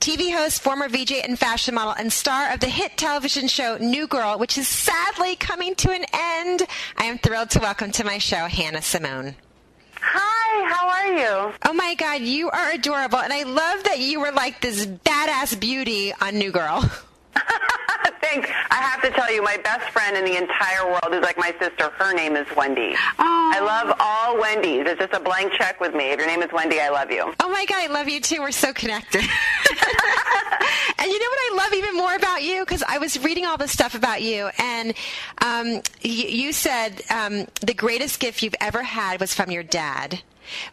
TV host, former VJ and fashion model, and star of the hit television show New Girl, which is sadly coming to an end. I am thrilled to welcome to my show Hannah Simone. Hi, how are you? Oh my God, you are adorable, and I love that you were like this badass beauty on New Girl. Thanks. I have to tell you, my best friend in the entire world is like my sister. Her name is Wendy. Oh. I love all Wendy's. It's just a blank check with me. If your name is Wendy, I love you. Oh my God, I love you too. We're so connected. And you know what I love even more about you? Because I was reading all this stuff about you, and you said the greatest gift you've ever had was from your dad.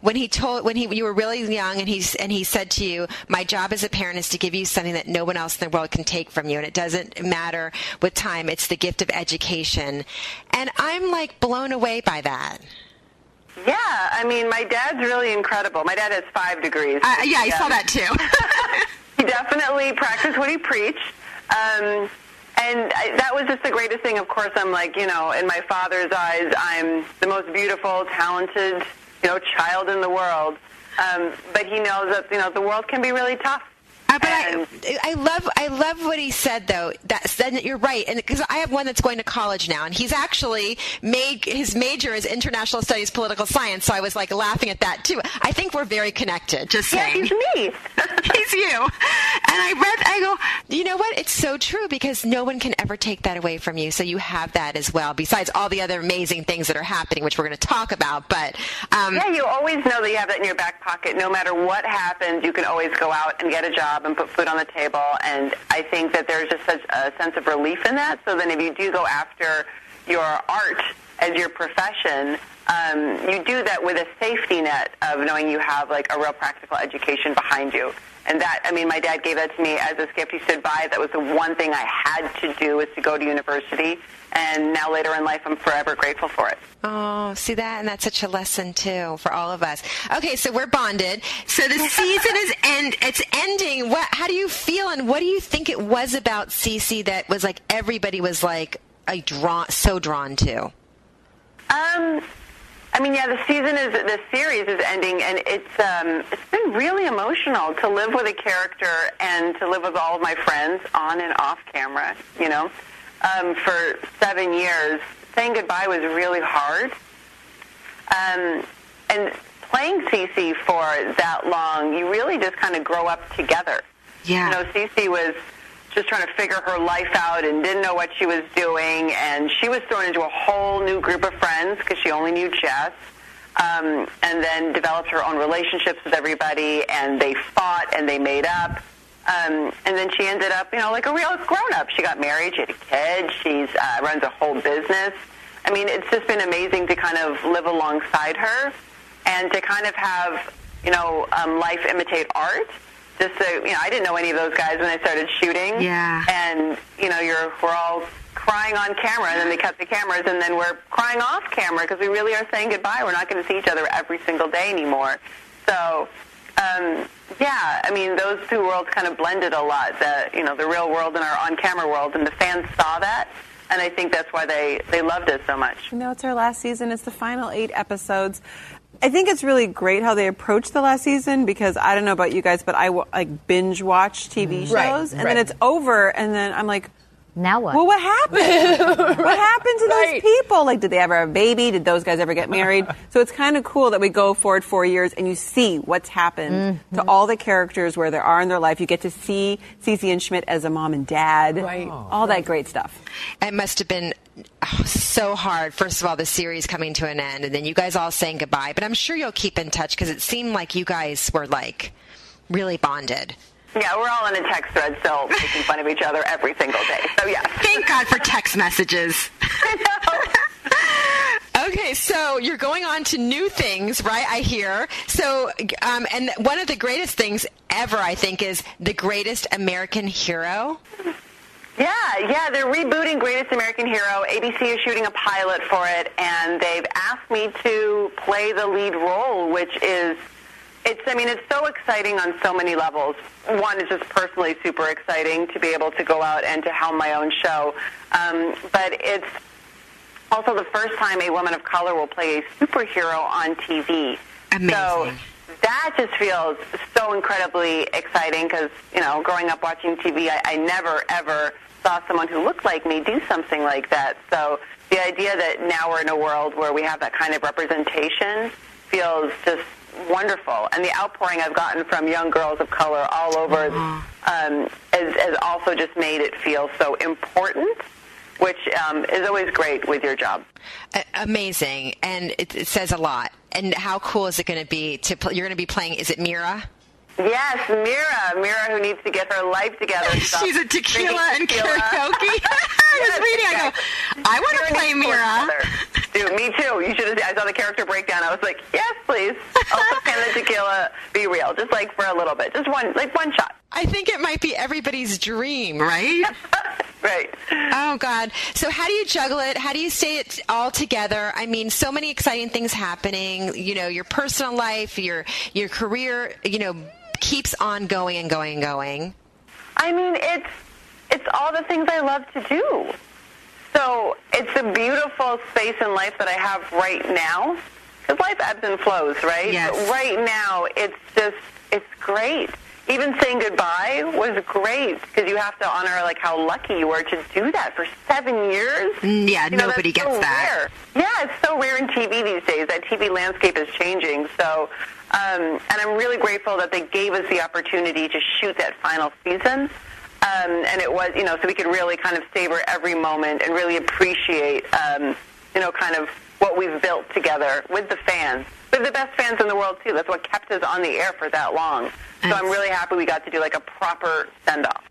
When you were really young, and he said to you, "My job as a parent is to give you something that no one else in the world can take from you, and it doesn't matter with time. It's the gift of education." And I'm like blown away by that. Yeah, I mean, my dad's really incredible. My dad has 5 degrees. Yeah, I saw that too. He definitely practiced what he preached. And that was just the greatest thing. Of course, I'm like, in my father's eyes, I'm the most beautiful, talented, child in the world. But he knows that, the world can be really tough. But I love what he said, though. That you're right, and because I have one that's going to college now, and he's actually made his major is international studies, political science. So I was like laughing at that too. I think we're very connected. Just saying. Yeah, he's me. He's you. And I go, you know what? It's so true, because no one can ever take that away from you. So you have that as well, besides all the other amazing things that are happening, which we're going to talk about. But yeah, you always know that you have that in your back pocket. No matter what happens, you can always go out and get a job and put food on the table, and I think that there's just such a sense of relief in that. So then if you do go after your art as your profession, you do that with a safety net of knowing you have like a real practical education behind you. And that, I mean, my dad gave that to me as a gift. He stood by it. That was the one thing I had to do, was to go to university. And now later in life, I'm forever grateful for it. Oh, see that? And that's such a lesson, too, for all of us. Okay, so we're bonded. So the season it's ending. How do you feel, and what do you think it was about Cece that was like everybody was like so drawn to? I mean, yeah, the series is ending, and it's been really emotional to live with a character and to live with all of my friends on and off camera, for 7 years. Saying goodbye was really hard. And playing Cece for that long, you really just kind of grow up together. Yeah. Cece was just trying to figure her life out and didn't know what she was doing, and she was thrown into a whole new group of friends because she only knew Jess, and then developed her own relationships with everybody, and they fought and they made up, and then she ended up, like a real grown-up. She got married, she had a kid, she's runs a whole business. I mean, it's just been amazing to kind of live alongside her and to kind of have, life imitate art. Just so, I didn't know any of those guys when I started shooting. Yeah. And, we're all crying on camera, and then they cut the cameras, and then we're crying off camera because we really are saying goodbye. We're not going to see each other every single day anymore. So, yeah, I mean, those two worlds kind of blended a lot, the real world and our on-camera world, and the fans saw that. And I think that's why they loved it so much. It's our last season. It's the final 8 episodes. I think it's really great how they approach the last season, because I don't know about you guys, but I binge watch TV shows, and then it's over, and then I'm like, now what? Well, what happened? What happened to those people? Like, did they ever have a baby? Did those guys ever get married? So it's kind of cool that we go forward 4 years and you see what's happened to all the characters, where they are in their life. You get to see Cece and Schmidt as a mom and dad. Right. All that great stuff. It must have been so hard. First of all, the series coming to an end, and then you guys all saying goodbye. But I'm sure you'll keep in touch, because it seemed like you guys were like really bonded. Yeah, we're all in a text thread still making fun of each other every single day. So, yeah. Thank God for text messages. I know. Okay, so you're going on to new things, right? I hear. So, and one of the greatest things ever, I think, is The Greatest American Hero. Yeah, they're rebooting Greatest American Hero. ABC is shooting a pilot for it, and they've asked me to play the lead role, which is... It's so exciting on so many levels. One is just personally super exciting to be able to go out and to helm my own show. But it's also the first time a woman of color will play a superhero on TV. Amazing. So that just feels so incredibly exciting because, growing up watching TV, I never, ever saw someone who looked like me do something like that. So the idea that now we're in a world where we have that kind of representation feels just wonderful. And the outpouring I've gotten from young girls of color all over has also just made it feel so important, which is always great with your job. Amazing. And it says a lot. And how cool is it going to be you're going to be playing, is it Mira? Yes, Mira, who needs to get her life together. She's a tequila and karaoke. I was reading. I go, I want to play Mira. Dude, me too. You should have. I saw the character breakdown. I was like, yes, please. Also, can the tequila be real? Just like for a little bit, just one shot. I think it might be everybody's dream, right? Right. Oh, God. So how do you juggle it? How do you stay it all together? I mean, so many exciting things happening. Your personal life, your career, keeps on going and going and going. I mean, it's all the things I love to do. So it's a beautiful space in life that I have right now. Because life ebbs and flows, right? Yes. But right now, it's great. Even saying goodbye was great because you have to honor how lucky you were to do that for 7 years. Yeah, nobody gets so that. Rare. Yeah, it's so rare in TV these days. That TV landscape is changing. So, and I'm really grateful that they gave us the opportunity to shoot that final season. And it was, so we could really kind of savor every moment and really appreciate, kind of what we've built together with the fans. We're the best fans in the world, too. That's what kept us on the air for that long. So I'm really happy we got to do, a proper send-off.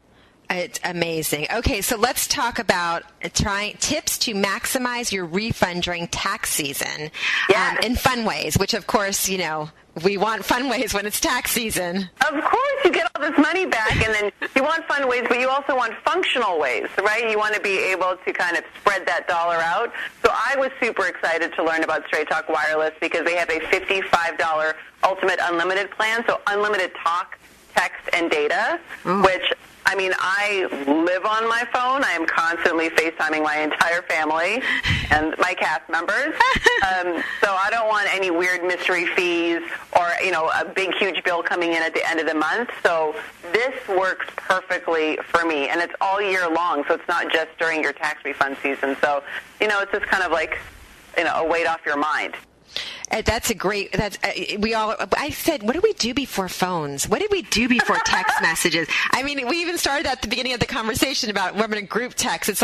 It's amazing. Okay, so let's talk about tips to maximize your refund during tax season in fun ways, which, of course, we want fun ways when it's tax season. Of course, you get all this money back, and then you want fun ways, but you also want functional ways, right? You want to be able to kind of spread that dollar out. So I was super excited to learn about Straight Talk Wireless because they have a $55 Ultimate Unlimited plan, so unlimited talk, text, and data, which... I mean, I live on my phone. I am constantly FaceTiming my entire family and my cast members. So I don't want any weird mystery fees or, a big, huge bill coming in at the end of the month. So this works perfectly for me. And it's all year long, so it's not just during your tax refund season. So, it's just kind of a weight off your mind. That's a great. I said, what did we do before phones? What did we do before text messages? I mean, we even started at the beginning of the conversation about women in group text. It's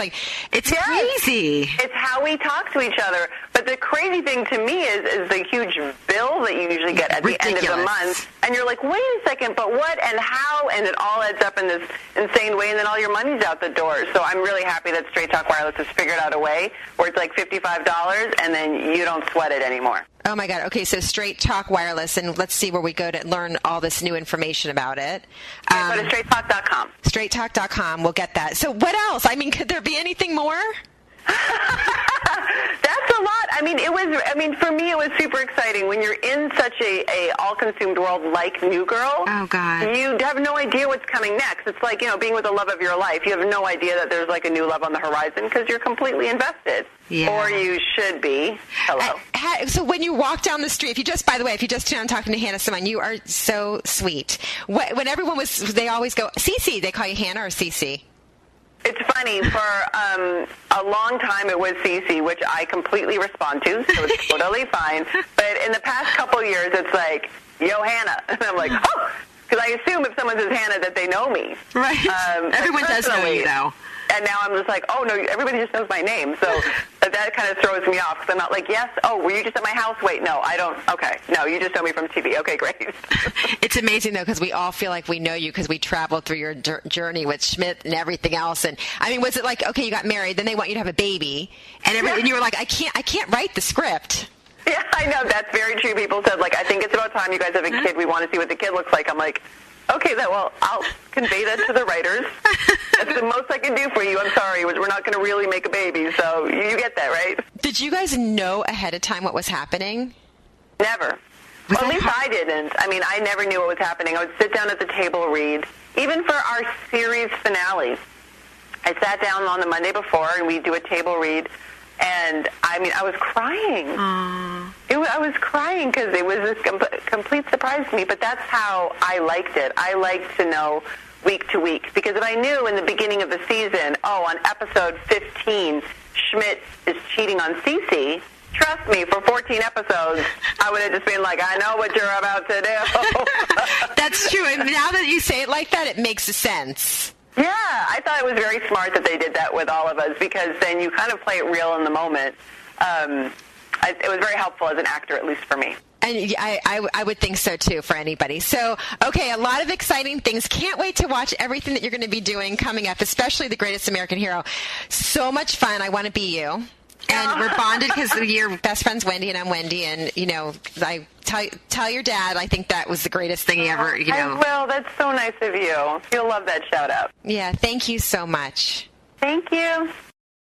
it's crazy. It's how we talk to each other. But the crazy thing to me is the huge bill that you usually get at the end of the month. And you're like, wait a second, but what and how? And it all adds up in this insane way, and then all your money's out the door. So I'm really happy that Straight Talk Wireless has figured out a way where it's $55, and then you don't sweat it anymore. Oh, my God. Okay, so Straight Talk Wireless, and let's see where we go to learn all this new information about it. Go to straighttalk.com. Straighttalk.com. We'll get that. So what else? I mean, could there be anything more? That's a lot. For me, it was super exciting. When you're in such a all-consumed world like New Girl, oh, God, you have no idea what's coming next. It's like, being with the love of your life. You have no idea that there's a new love on the horizon because you're completely invested. Yeah. Or you should be. Hello. So when you walk down the street, if you just tune on talking to Hannah Simone, you are so sweet. When everyone they always go, Cece. They call you Hannah or Cece? It's funny. For a long time, it was Cece, which I completely respond to, so it's totally fine. But in the past couple of years, it's like, yo, Hannah. And I'm like, oh, because I assume if someone says Hannah that they know me. Right. Everyone does know you, though. And now I'm just like, oh, no, everybody just knows my name. So that kind of throws me off because I'm not like, yes, oh, were you just at my house? Wait, no, I don't. Okay. No, you just know me from TV. Okay, great. It's amazing, though, because we all feel like we know you because we traveled through your journey with Schmidt and everything else. And, was it like, okay, you got married, then they want you to have a baby, and you were like, I can't write the script. Yeah, I know. That's very true. People said, I think it's about time you guys have a kid. We want to see what the kid looks like. I'm like, okay, I'll convey that to the writers. That's the most I can do for you. I'm sorry. We're not going to really make a baby, so you get that, right? Did you guys know ahead of time what was happening? Never. Well, at least I didn't. I never knew what was happening. I would sit down at the table, read. Even for our series finale, I sat down on the Monday before, and we'd do a table read, and, I was crying. I was crying because it was a complete surprise to me, but that's how I liked it. I liked to know week to week, because if I knew in the beginning of the season, on episode 15, Schmidt is cheating on Cece, trust me, for 14 episodes, I would have just been like, I know what you're about to do. That's true. And now that you say it like that, it makes sense. Yeah, I thought it was very smart that they did that with all of us, because then you kind of play it real in the moment. It was very helpful as an actor, at least for me. And I would think so, too, for anybody. So, okay, a lot of exciting things. Can't wait to watch everything that you're going to be doing coming up, especially The Greatest American Hero. So much fun. I want to be you. And we're bonded because your best friend's Wendy and I'm Wendy. And, I tell your dad I think that was the greatest thing he ever, I will. That's so nice of you. You'll love that shout-out. Yeah, thank you so much. Thank you.